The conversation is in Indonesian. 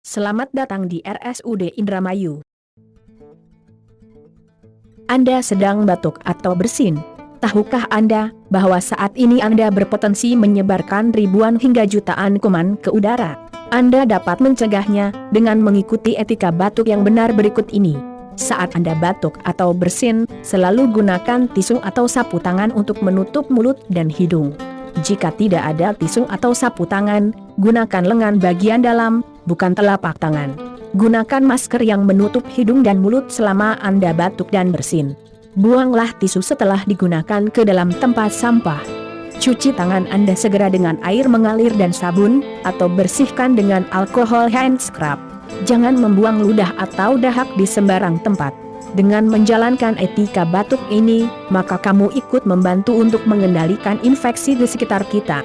Selamat datang di RSUD Indramayu. Anda sedang batuk atau bersin? Tahukah Anda bahwa saat ini Anda berpotensi menyebarkan ribuan hingga jutaan kuman ke udara? Anda dapat mencegahnya dengan mengikuti etika batuk yang benar berikut ini. Saat Anda batuk atau bersin, selalu gunakan tisu atau sapu tangan untuk menutup mulut dan hidung. Jika tidak ada tisu atau sapu tangan, gunakan lengan bagian dalam, bukan telapak tangan. Gunakan masker yang menutup hidung dan mulut selama Anda batuk dan bersin. Buanglah tisu setelah digunakan ke dalam tempat sampah. Cuci tangan Anda segera dengan air mengalir dan sabun, atau bersihkan dengan alkohol hand scrub. Jangan membuang ludah atau dahak di sembarang tempat. Dengan menjalankan etika batuk ini, maka kamu ikut membantu untuk mengendalikan infeksi di sekitar kita.